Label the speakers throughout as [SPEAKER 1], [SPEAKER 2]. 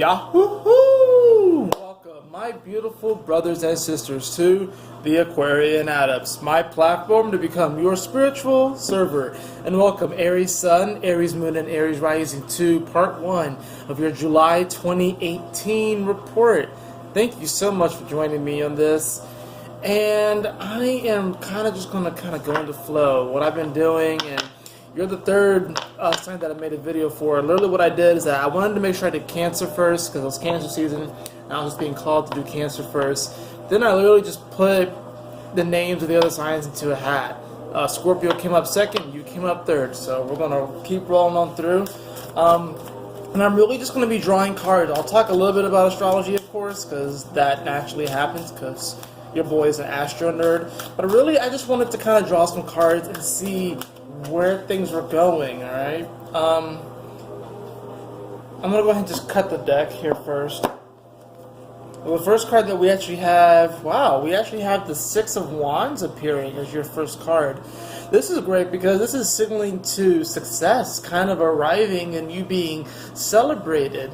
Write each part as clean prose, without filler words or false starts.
[SPEAKER 1] Yahoo! Welcome, my beautiful brothers and sisters, to the Aquarian Adepts, my platform to become your spiritual server. And welcome Aries Sun, Aries Moon, and Aries Rising to part 1 of your July 2018 report. Thank you so much for joining me on this. And I am just going to go into flow. What I've been doing, and you're the third sign that I made a video for. Literally what I did is that I wanted to make sure I did Cancer first, because it was Cancer season, and I was just being called to do Cancer first. Then I literally just put the names of the other signs into a hat. Scorpio came up second, you came up third, so we're going to keep rolling on through. And I'm really just going to be drawing cards. I'll talk a little bit about astrology, of course, because that naturally happens, because your boy is an astro nerd. But really, I just wanted to kind of draw some cards and see where things were going, alright? I'm going to go ahead and just cut the deck here first. Well, the first card that we actually have, wow, we actually have the Six of Wands appearing as your first card. This is great because this is signaling to success kind of arriving and you being celebrated.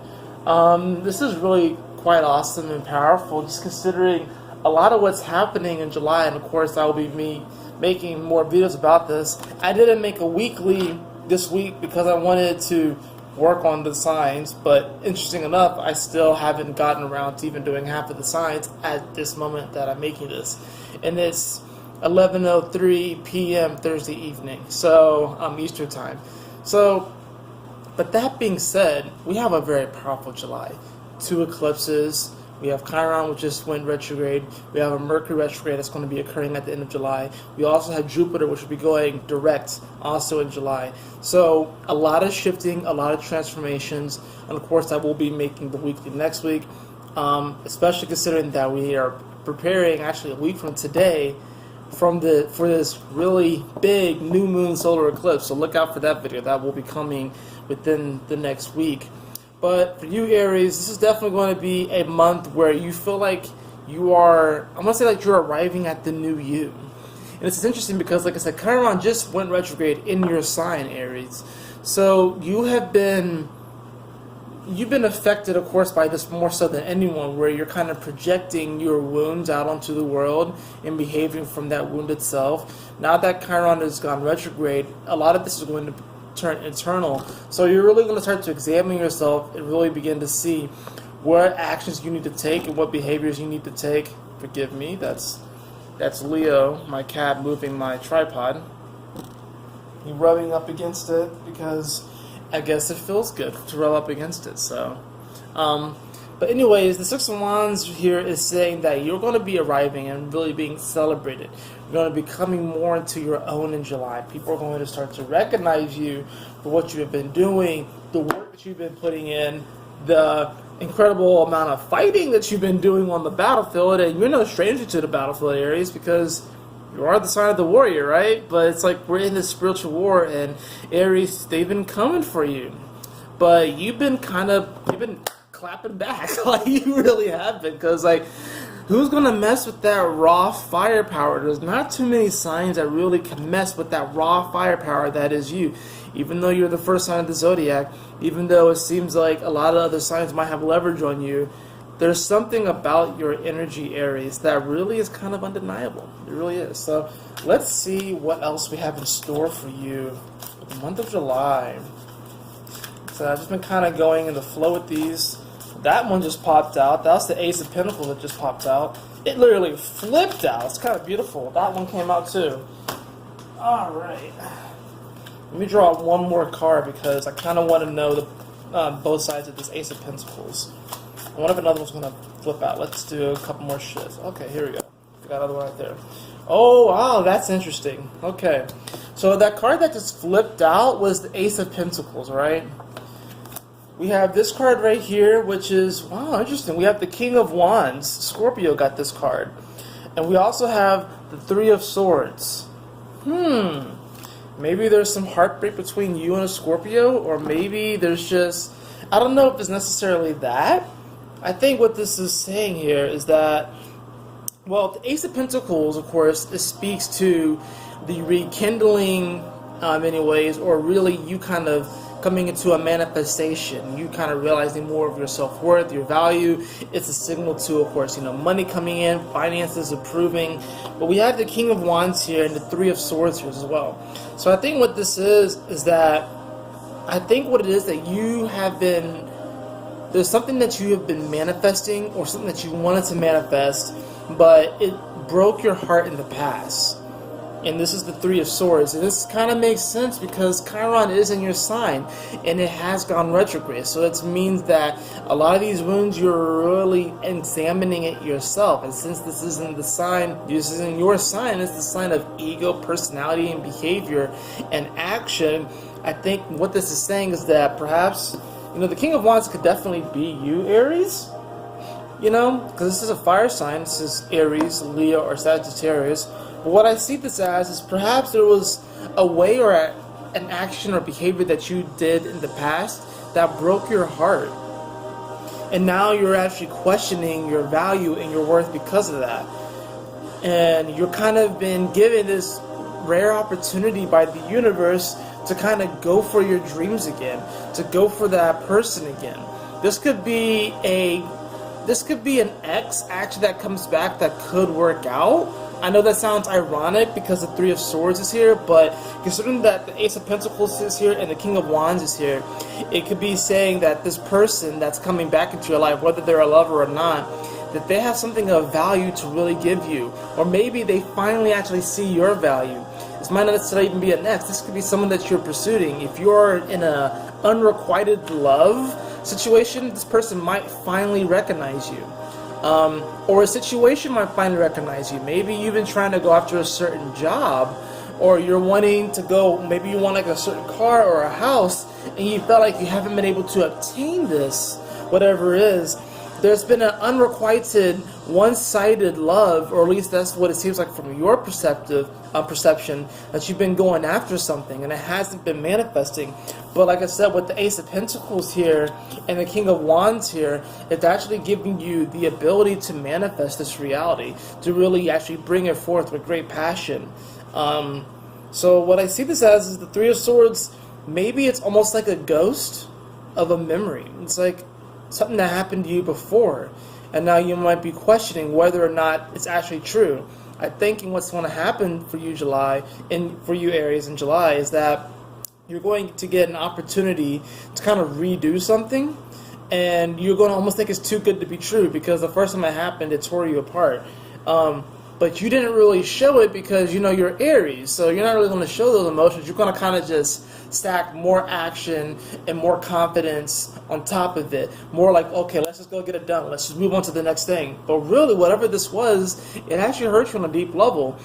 [SPEAKER 1] This is really quite awesome and powerful, just considering a lot of what's happening in July, and of course I will be making more videos about this. I didn't make a weekly this week because I wanted to work on the signs, but interesting enough, I still haven't gotten around to even doing half of the signs at this moment that I'm making this. And it's 11:03 p.m. Thursday evening, so Eastern time. So, but that being said, we have a very powerful July. 2 eclipses. We have Chiron, which just went retrograde. We have a Mercury retrograde that's going to be occurring at the end of July. We also have Jupiter, which will be going direct also in July. So a lot of shifting, a lot of transformations, and of course I will be making the weekly next week, especially considering that we are preparing actually a week from today for this really big new moon solar eclipse. So look out for that video. That will be coming within the next week. But for you, Aries, this is definitely going to be a month where you feel like you are, I'm going to say like you're arriving at the new you. And it's interesting because, like I said, Chiron just went retrograde in your sign, Aries. So you've been affected, of course, by this more so than anyone, where you're kind of projecting your wounds out onto the world and behaving from that wound itself. Now that Chiron has gone retrograde, a lot of this is going to turn internal. So you're really going to start to examine yourself and really begin to see what actions you need to take and what behaviors you need to take. Forgive me, that's Leo, my cat, moving my tripod. He's rubbing up against it because I guess it feels good to rub up against it. So but anyways, the Six of Wands here is saying that you're going to be arriving and really being celebrated. You're going to be coming more into your own in July. People are going to start to recognize you for what you have been doing, the work that you've been putting in, the incredible amount of fighting that you've been doing on the battlefield. And you're no stranger to the battlefield, Aries, because you are the sign of the warrior, right? But it's like we're in this spiritual war, and Aries, they've been coming for you. But you've been clapping back. Like, you really have been, because like, who's gonna mess with that raw firepower? There's not too many signs that really can mess with that raw firepower that is you. Even though you're the first sign of the zodiac, even though it seems like a lot of other signs might have leverage on you, there's something about your energy, Aries, that really is kind of undeniable. It really is. So let's see what else we have in store for you for the month of July. So I've just been kind of going in the flow with these. That one just popped out. That was the Ace of Pentacles that just popped out. It literally flipped out. It's kind of beautiful. That one came out too. Alright. Let me draw one more card because I kind of want to know the both sides of this Ace of Pentacles. I wonder if another one's going to flip out. Let's do a couple more shifts. Okay, here we go. We got another one right there. Oh, wow, that's interesting. Okay. So that card that just flipped out was the Ace of Pentacles, right? We have this card right here, which is, wow, interesting. We have the King of Wands. Scorpio got this card. And we also have the Three of Swords. Maybe there's some heartbreak between you and a Scorpio, or maybe there's just, I don't know if it's necessarily that. I think what this is saying here is that, well, the Ace of Pentacles, of course, it speaks to the rekindling, in many ways, or really you kind of coming into a manifestation, you kind of realizing more of your self-worth, your value. It's a signal to, of course, money coming in, finances improving. But we have the King of Wands here and the Three of Swords here as well. So I think what this is that I think what it is that you have been, there's something that you have been manifesting or something that you wanted to manifest, but it broke your heart in the past. And this is the Three of Swords. And this kind of makes sense because Chiron is in your sign and it has gone retrograde. So that means that a lot of these wounds, you're really examining it yourself. And since this isn't the sign, this isn't your sign, it's the sign of ego, personality, and behavior and action. I think what this is saying is that perhaps, the King of Wands could definitely be you, Aries. Because this is a fire sign. This is Aries, Leo, or Sagittarius. But what I see this as is perhaps there was a way or an action or behavior that you did in the past that broke your heart. And now you're actually questioning your value and your worth because of that. And you're kind of been given this rare opportunity by the universe to kind of go for your dreams again, to go for that person again. This could be an ex actually that comes back that could work out. I know that sounds ironic because the Three of Swords is here, but considering that the Ace of Pentacles is here and the King of Wands is here, it could be saying that this person that's coming back into your life, whether they're a lover or not, that they have something of value to really give you. Or maybe they finally actually see your value. This might not necessarily even be an ex. This could be someone that you're pursuing. If you're in an unrequited love situation, this person might finally recognize you. Or a situation might finally recognize you. Maybe you've been trying to go after a certain job, or you're wanting to go, maybe you want like a certain car or a house, and you felt like you haven't been able to obtain this, whatever it is. There's been an unrequited, one-sided love, or at least that's what it seems like from your perception, that you've been going after something and it hasn't been manifesting. But like I said, with the Ace of Pentacles here and the King of Wands here, it's actually giving you the ability to manifest this reality, to really actually bring it forth with great passion. So what I see this as is the Three of Swords. Maybe it's almost like a ghost of a memory. It's like something that happened to you before, and now you might be questioning whether or not it's actually true. I think what's going to happen for you, for you Aries in July, is that you're going to get an opportunity to kind of redo something, and you're going to almost think it's too good to be true because the first time it happened, it tore you apart. But you didn't really show it because you're Aries, so you're not really going to show those emotions. You're going to kind of just stack more action and more confidence on top of it. More like, okay, let's just go get it done. Let's just move on to the next thing. But really, whatever this was, it actually hurt you on a deep level.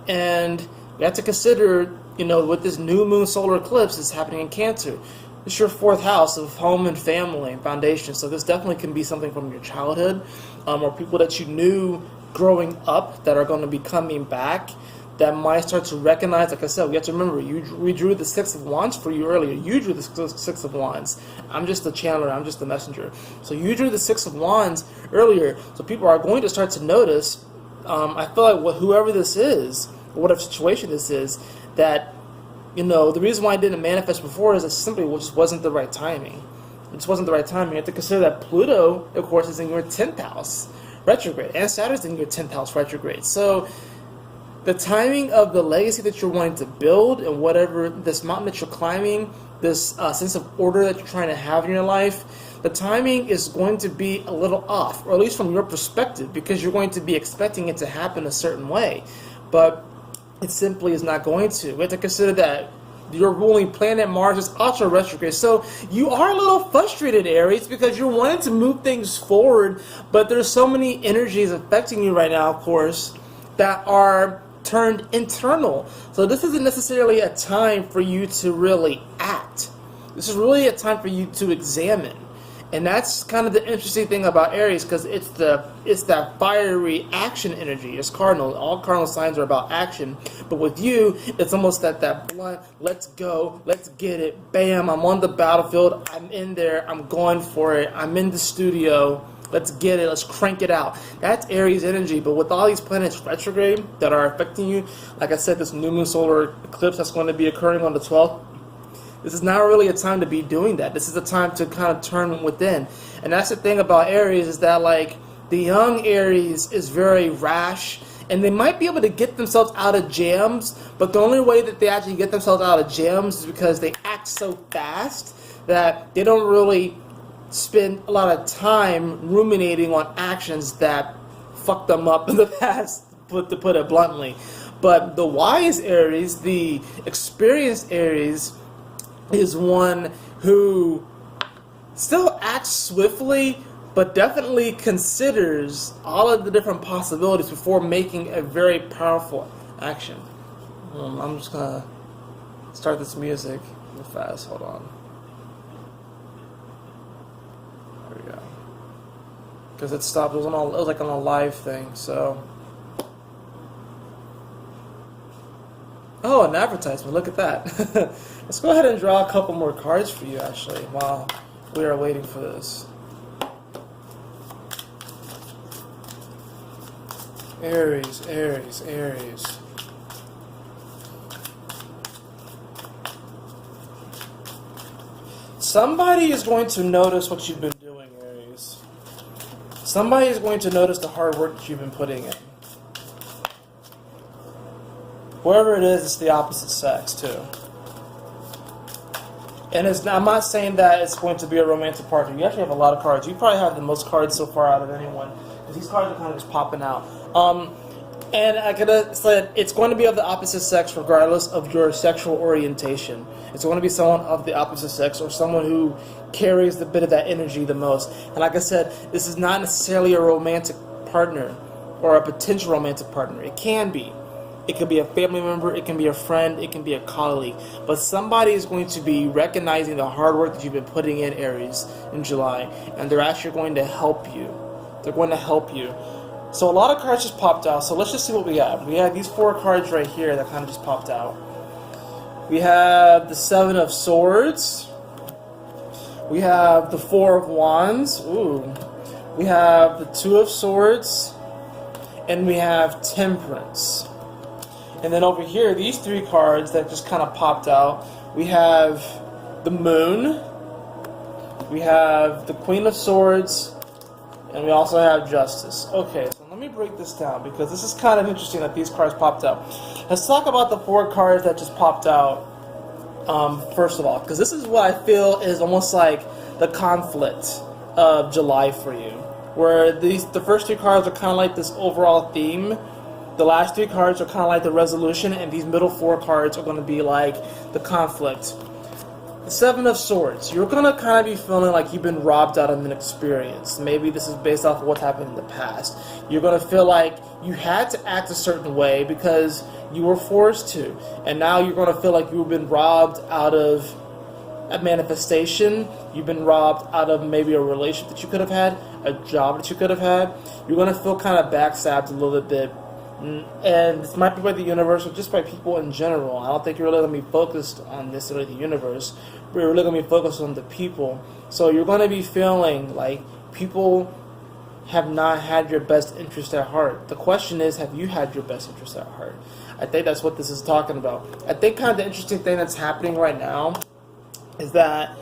[SPEAKER 1] And you have to consider, with this new moon solar eclipse is happening in Cancer. It's your fourth house of home and family and foundation. So this definitely can be something from your childhood, or people that you knew growing up that are going to be coming back, that might start to recognize. Like I said, we have to remember, we drew the Six of Wands for you earlier. You drew the Six of Wands. I'm just the channeler. I'm just the messenger. So you drew the Six of Wands earlier. So people are going to start to notice, I feel like whoever this is, or whatever situation this is, that, the reason why I didn't manifest before is it simply just wasn't the right timing. It just wasn't the right timing. You have to consider that Pluto, of course, is in your 10th house retrograde, and Saturn's in your 10th house retrograde. So the timing of the legacy that you're wanting to build and whatever this mountain that you're climbing, this sense of order that you're trying to have in your life, the timing is going to be a little off, or at least from your perspective, because you're going to be expecting it to happen a certain way. But it simply is not going to. We have to consider that your ruling planet Mars is also retrograde. So you are a little frustrated, Aries, because you're wanting to move things forward, but there's so many energies affecting you right now, of course, that are turned internal. So this isn't necessarily a time for you to really act. This is really a time for you to examine. And that's kind of the interesting thing about Aries, because it's that fiery action energy. It's cardinal. All cardinal signs are about action. But with you, it's almost that blunt, let's go, let's get it, bam, I'm on the battlefield, I'm in there, I'm going for it, I'm in the studio, let's get it, let's crank it out. That's Aries energy. But with all these planets retrograde that are affecting you, like I said, this new moon solar eclipse that's going to be occurring on the 12th, This is not really a time to be doing that. This is a time to kind of turn within. And that's the thing about Aries, is that like the young Aries is very rash, and they might be able to get themselves out of jams, but the only way that they actually get themselves out of jams is because they act so fast that they don't really spend a lot of time ruminating on actions that fucked them up in the past, to put it bluntly. But the wise Aries, the experienced Aries, is one who still acts swiftly, but definitely considers all of the different possibilities before making a very powerful action. I'm just gonna start this music real fast. Hold on. There we go. Because it stopped. It was like on a live thing. So. Oh, an advertisement. Look at that. Let's go ahead and draw a couple more cards for you, actually, while we are waiting for this. Aries, Aries, Aries. Somebody is going to notice what you've been doing, Aries. Somebody is going to notice the hard work that you've been putting in. Whoever it is, it's the opposite sex, too. And I'm not saying that it's going to be a romantic partner. You actually have a lot of cards. You probably have the most cards so far out of anyone, because these cards are kind of just popping out. And I could have said it's going to be of the opposite sex regardless of your sexual orientation. It's going to be someone of the opposite sex, or someone who carries the bit of that energy the most. And like I said, this is not necessarily a romantic partner or a potential romantic partner. It can be. It could be a family member, it can be a friend, it can be a colleague. But somebody is going to be recognizing the hard work that you've been putting in, Aries, in July. And they're actually going to help you. They're going to help you. So a lot of cards just popped out. So let's just see what we have. We have these 4 cards right here that kind of just popped out. We have the 7 of Swords. We have the 4 of Wands. Ooh. We have the 2 of Swords. And we have Temperance. And then over here, these 3 cards that just kind of popped out, we have the Moon, we have the Queen of Swords, and we also have Justice. Okay, so let me break this down, because this is kind of interesting that these cards popped out. Let's talk about the 4 cards that just popped out, first of all, because this is what I feel is almost like the conflict of July for you, where the first 3 cards are kind of like this overall theme. The last 3 cards are kind of like the resolution, and these middle 4 cards are going to be like the conflict. The 7 of Swords. You're going to kind of be feeling like you've been robbed out of an experience. Maybe this is based off of what happened in the past. You're going to feel like you had to act a certain way because you were forced to. And now you're going to feel like you've been robbed out of a manifestation. You've been robbed out of maybe a relationship that you could have had, a job that you could have had. You're going to feel kind of backstabbed a little bit. And this might be by the universe or just by people in general. I don't think you're really going to be focused on necessarily the universe, but you're really going to be focused on the people. So you're going to be feeling like people have not had your best interest at heart. The question is, have you had your best interest at heart? I think that's what this is talking about. I think kind of the interesting thing that's happening right now is that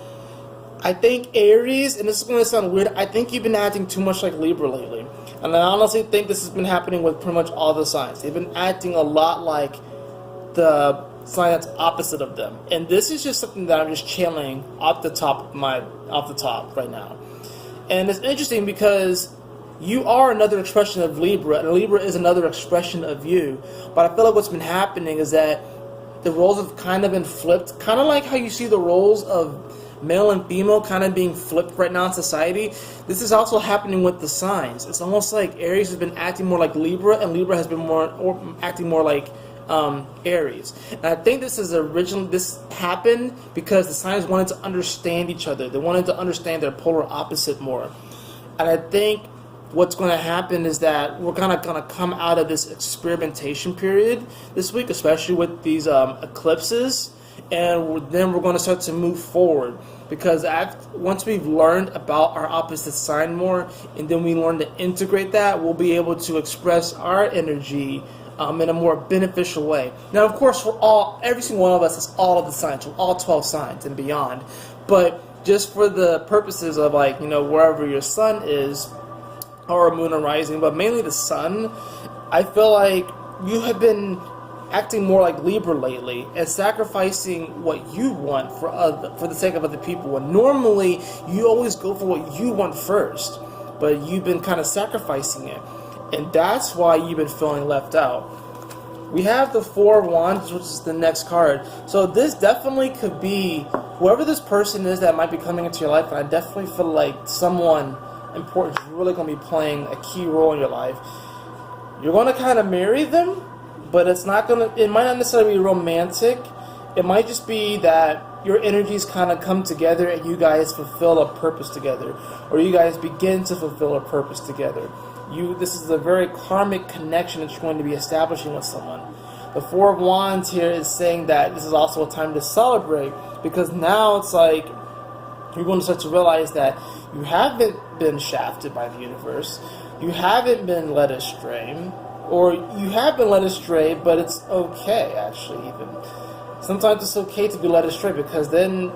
[SPEAKER 1] I think Aries, and this is going to sound weird, I think you've been acting too much like Libra lately. And I honestly think this has been happening with pretty much all the signs. They've been acting a lot like the sign that's opposite of them. And this is just something that I'm just channeling off the top right now. And it's interesting because you are another expression of Libra, and Libra is another expression of you. But I feel like what's been happening is that the roles have kind of been flipped, kind of like how you see the roles of male and female kind of being flipped right now in society. This is also happening with the signs. It's almost like Aries has been acting more like Libra, and Libra has been acting more like Aries. And I think this happened because the signs wanted to understand each other. They wanted to understand their polar opposite more. And I think what's going to happen is that we're going to come out of this experimentation period this week, especially with these eclipses. And then we're going to start to move forward, because once we've learned about our opposite sign more, and then we learn to integrate that, we'll be able to express our energy in a more beneficial way. Now, of course, every single one of us is all of the signs, all 12 signs and beyond. But just for the purposes of, like, you know, wherever your sun is, or moon or rising, but mainly the sun, I feel like you have been acting more like Libra lately and sacrificing what you want for the sake of other people. And normally, you always go for what you want first, but you've been kind of sacrificing it. And that's why you've been feeling left out. We have the Four of Wands, which is the next card. So this definitely could be whoever this person is that might be coming into your life. And I definitely feel like someone important is really going to be playing a key role in your life. You're going to kind of marry them, but it might not necessarily be romantic. It might just be that your energies kind of come together and you guys fulfill a purpose together, or you guys begin to fulfill a purpose together. This is a very karmic connection that you're going to be establishing with someone. The Four of Wands here is saying that this is also a time to celebrate, because now it's like you're going to start to realize that you haven't been shafted by the universe, you haven't been led astray, or you have been led astray, but it's okay, actually, even. Sometimes it's okay to be led astray, because then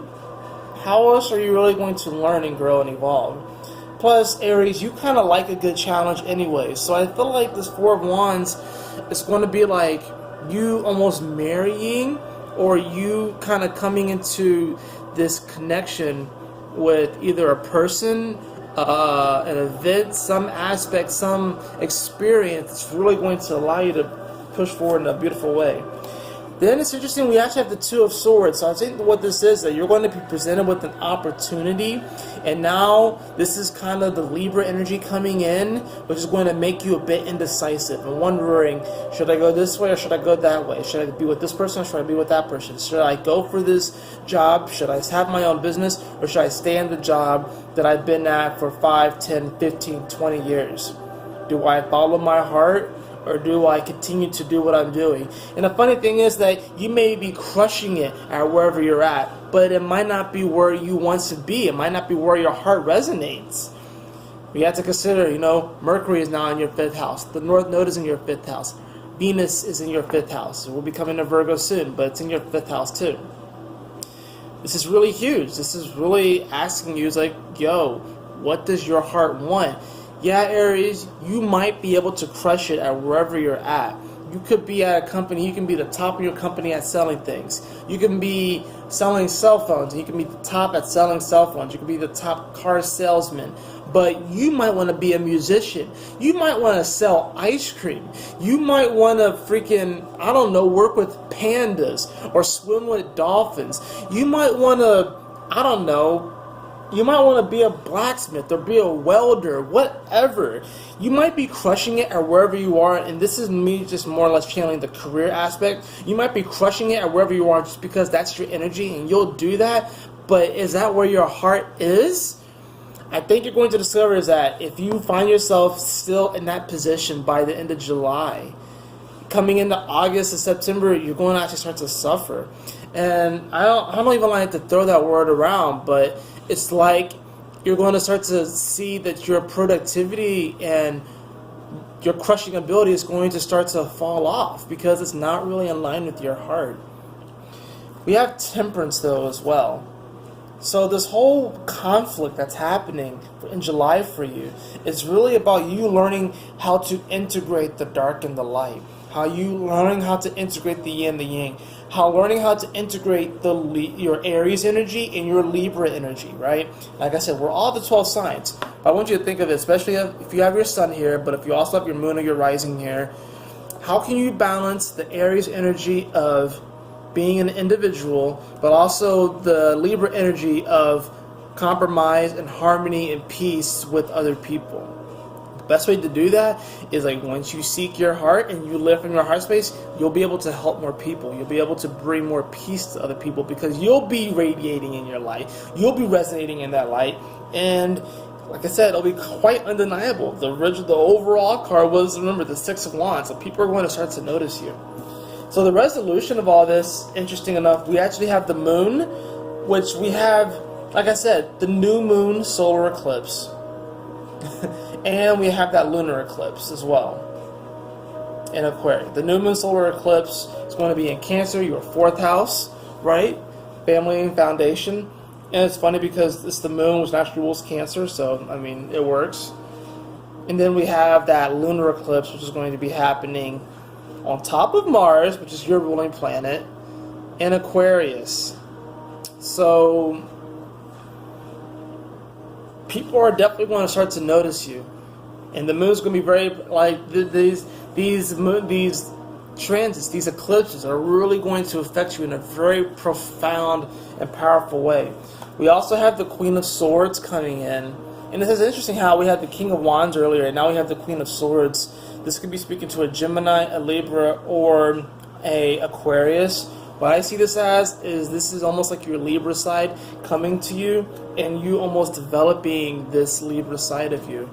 [SPEAKER 1] how else are you really going to learn and grow and evolve? Plus, Aries, you kind of like a good challenge anyway, so I feel like this Four of Wands is going to be like you almost marrying, or you kind of coming into this connection with either a person, an event, some aspect, some experience that's really going to allow you to push forward in a beautiful way. Then it's interesting, we actually have the Two of Swords. So I think what this is, that you're going to be presented with an opportunity, and now this is kind of the Libra energy coming in, which is going to make you a bit indecisive and wondering, should I go this way or should I go that way? Should I be with this person or should I be with that person? Should I go for this job? Should I have my own business, or should I stay in the job that I've been at for 5, 10, 15, 20 years? Do I follow my heart, or do I continue to do what I'm doing? And the funny thing is that you may be crushing it at wherever you're at, but it might not be where you want to be. It might not be where your heart resonates. We have to consider, you know, Mercury is now in your 5th house. The North Node is in your 5th house. Venus is in your 5th house. We'll be coming to Virgo soon, but it's in your 5th house too. This is really huge. This is really asking you, it's like, yo, what does your heart want? Yeah, Aries, you might be able to crush it at wherever you're at. You could be at a company, you can be the top of your company at selling things. You can be selling cell phones, and you can be the top at selling cell phones. You can be the top car salesman. But you might want to be a musician. You might want to sell ice cream. You might want to freaking, I don't know, work with pandas or swim with dolphins. You might want to, I don't know, you might want to be a blacksmith or be a welder, whatever. You might be crushing it at wherever you are, and this is me just more or less channeling the career aspect. You might be crushing it at wherever you are just because that's your energy, and you'll do that, but is that where your heart is? I think you're going to discover is that if you find yourself still in that position by the end of July, coming into August and September, you're going to actually start to suffer. And I don't even like to throw that word around, but it's like you're going to start to see that your productivity and your crushing ability is going to start to fall off because it's not really in line with your heart. We have Temperance, though, as well. So this whole conflict that's happening in July for you is really about you learning how to integrate the dark and the light, how you learning how to integrate the yin and the yang, learning how to integrate your Aries energy and your Libra energy, right? Like I said, we're all the 12 signs. But I want you to think of it, especially if you have your sun here, but if you also have your moon or your rising here, how can you balance the Aries energy of being an individual, but also the Libra energy of compromise and harmony and peace with other people? Best way to do that is like once you seek your heart and you live from your heart space, you'll be able to help more people. You'll be able to bring more peace to other people because you'll be radiating in your light. You'll be resonating in that light. And like I said, it'll be quite undeniable. The overall card was, remember, the Six of Wands. So people are going to start to notice you. So the resolution of all this, interesting enough, we actually have the moon, which we have, like I said, the new moon solar eclipse. And we have that lunar eclipse as well. in Aquarius. The new moon solar eclipse is going to be in Cancer, your 4th house, right? Family and foundation. And it's funny because it's the moon, which naturally rules Cancer, so, I mean, it works. And then we have that lunar eclipse, which is going to be happening on top of Mars, which is your ruling planet, in Aquarius. So people are definitely going to start to notice you, and the moon's going to be very like these transits, these eclipses are really going to affect you in a very profound and powerful way. We also have the Queen of Swords coming in, and this is interesting how we had the King of Wands earlier, and now we have the Queen of Swords. This could be speaking to a Gemini, a Libra, or a Aquarius. What I see this as is this is almost like your Libra side coming to you, and you almost developing this Libra side of you.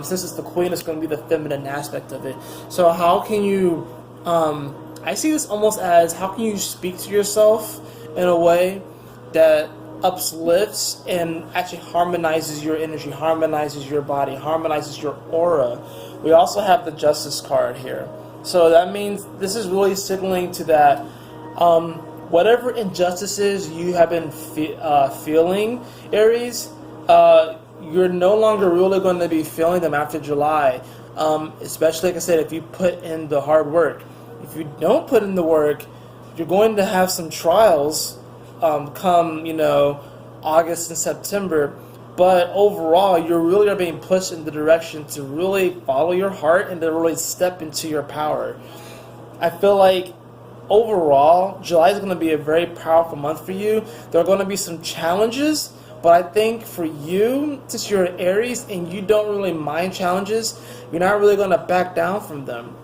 [SPEAKER 1] Since it's the Queen, it's going to be the feminine aspect of it. So how can you, I see this almost as how can you speak to yourself in a way that uplifts and actually harmonizes your energy, harmonizes your body, harmonizes your aura. We also have the Justice card here. So that means this is really signaling to that whatever injustices you have been feeling, Aries, you're no longer really going to be feeling them after July. Especially, like I said, if you put in the hard work. If you don't put in the work, you're going to have some trials come, August and September. But overall, you're really being pushed in the direction to really follow your heart and to really step into your power. I feel like overall, July is going to be a very powerful month for you. There are going to be some challenges, but I think for you, since you're an Aries and you don't really mind challenges, you're not really going to back down from them.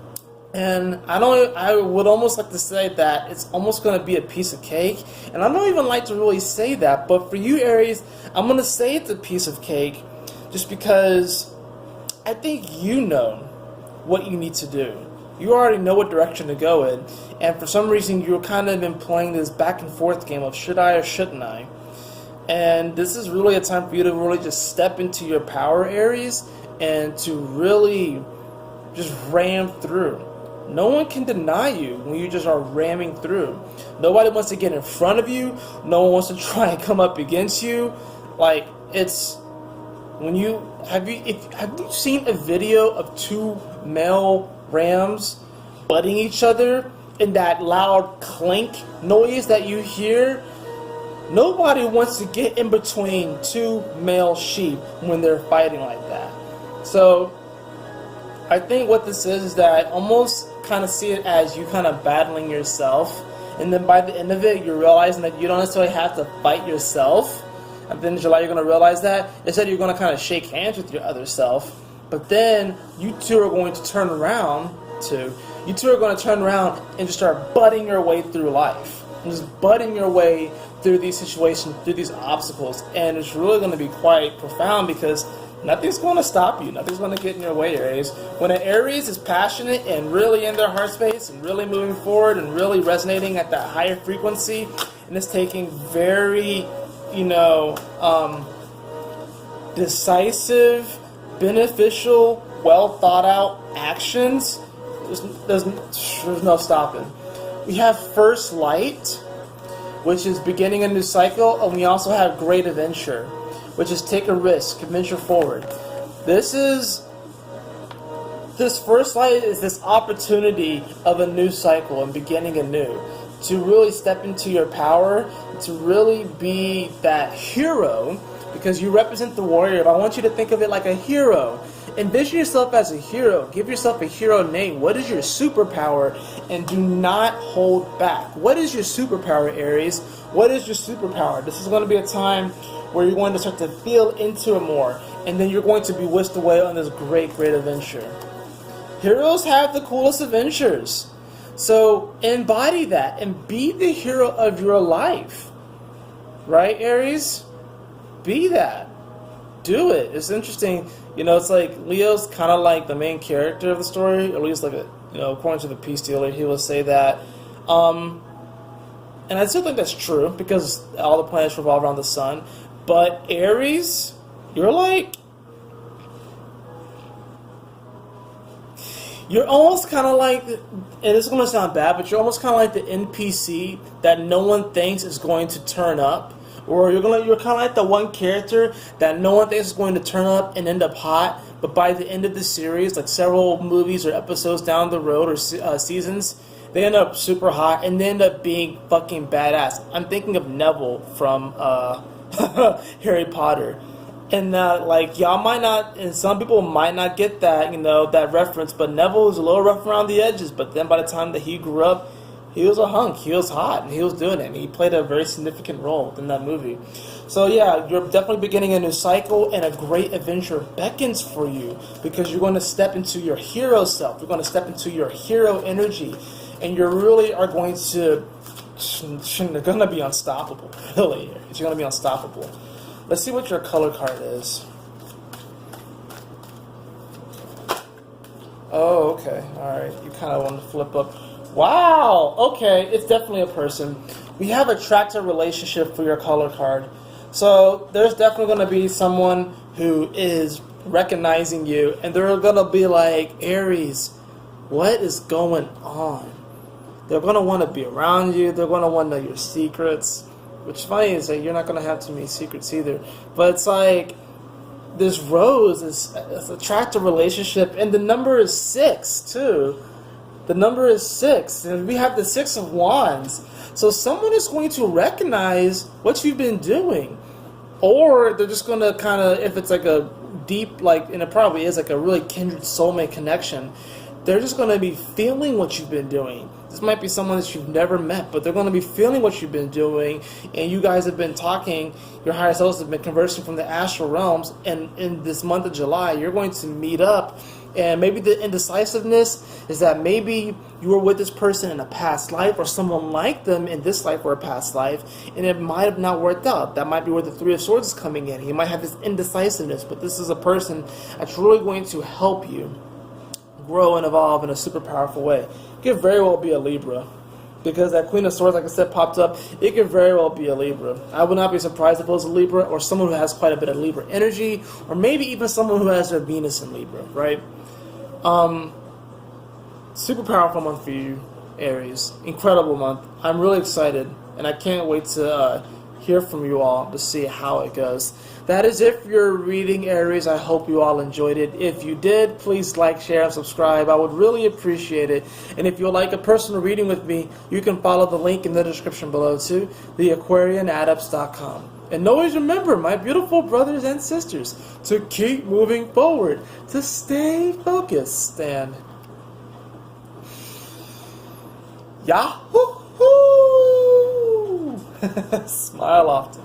[SPEAKER 1] And I would almost like to say that it's almost going to be a piece of cake. And I don't even like to really say that, but for you, Aries, I'm going to say it's a piece of cake just because I think you know what you need to do. You already know what direction to go in, and for some reason you're kind of been playing this back and forth game of should I or shouldn't I? And this is really a time for you to really just step into your power, Aries, and to really just ram through. No one can deny you when you just are ramming through. Nobody wants to get in front of you. No one wants to try and come up against you. Like, it's when you have you seen a video of two male rams butting each other and that loud clink noise that you hear? Nobody wants to get in between two male sheep when they're fighting like that. So I think what this is that I almost kind of see it as you kind of battling yourself, and then by the end of it you're realizing that you don't necessarily have to fight yourself. And then in July you're going to realize that instead you're going to kind of shake hands with your other self. But then you two are going to turn around and just start butting your way through life. And just butting your way through these situations, through these obstacles. And it's really going to be quite profound because nothing's going to stop you. Nothing's going to get in your way, Aries. When an Aries is passionate and really in their heart space and really moving forward and really resonating at that higher frequency, and it's taking very, decisive, beneficial, well thought out actions, there's no stopping. We have First Light, which is beginning a new cycle, and we also have Great Adventure, which is take a risk, venture forward. This First Light is this opportunity of a new cycle and beginning anew, to really step into your power, to really be that hero, because you represent the warrior. But I want you to think of it like a hero. Envision yourself as a hero. Give yourself a hero name. What is your superpower? And do not hold back. What is your superpower, Aries? What is your superpower? This is going to be a time where you're going to start to feel into it more. And then you're going to be whisked away on this great, great adventure. Heroes have the coolest adventures. So embody that and be the hero of your life. Right, Aries? Be that. Do it. It's interesting. It's like Leo's kind of like the main character of the story, at least like according to the Peace Dealer, he will say that. And I still think that's true because all the planets revolve around the sun. But Aries, You're almost kind of like, and this is going to sound bad, but you're almost kind of like the NPC that no one thinks is going to turn up. Or you're kind of like the one character that no one thinks is going to turn up and end up hot, but by the end of the series, like several movies or episodes down the road or seasons, they end up super hot and they end up being fucking badass. I'm thinking of Neville from Harry Potter. And like y'all might not, and some people might not get that, that reference. But Neville was a little rough around the edges. But then by the time that he grew up, he was a hunk. He was hot, and he was doing it. And he played a very significant role in that movie. So yeah, you're definitely beginning a new cycle, and a great adventure beckons for you because you're going to step into your hero self. You're going to step into your hero energy, and you really are going to. You're going to be unstoppable. Really, you're going to be unstoppable. Let's see what your color card is. Oh, okay. Alright. You kind of want to flip up. Wow! Okay. It's definitely a person. We have a attractive relationship for your color card. So, there's definitely going to be someone who is recognizing you. And they're going to be like, Aries, what is going on? They're going to want to be around you. They're going to want to know your secrets. Which is funny is that you're not going to have too many secrets either. But it's like, this rose is attractive relationship. And the number is 6, too. The number is 6. And we have the 6 of Wands. So someone is going to recognize what you've been doing. Or they're just going to kind of, if it's like a deep, like, and it probably is like a really kindred soulmate connection, they're just going to be feeling what you've been doing. This might be someone that you've never met, but they're going to be feeling what you've been doing, and you guys have been talking, your higher selves have been conversing from the astral realms, and in this month of July, you're going to meet up, and maybe the indecisiveness is that maybe you were with this person in a past life, or someone like them in this life or a past life, and it might have not worked out. That might be where the Three of Swords is coming in. You might have this indecisiveness, but this is a person that's really going to help you grow and evolve in a super powerful way. It could very well be a Libra, because that Queen of Swords, like I said, popped up. It could very well be a Libra. I would not be surprised if it was a Libra, or someone who has quite a bit of Libra energy, or maybe even someone who has their Venus in Libra, right? Super powerful month for you, Aries. Incredible month. I'm really excited, and I can't wait to hear from you all to see how it goes. That is it for your reading, Aries. I hope you all enjoyed it. If you did, please like, share, and subscribe. I would really appreciate it. And if you would like a personal reading with me, you can follow the link in the description below too, theaquarianadepts.com. And always remember, my beautiful brothers and sisters, to keep moving forward, to stay focused, and Yahoo! Smile often.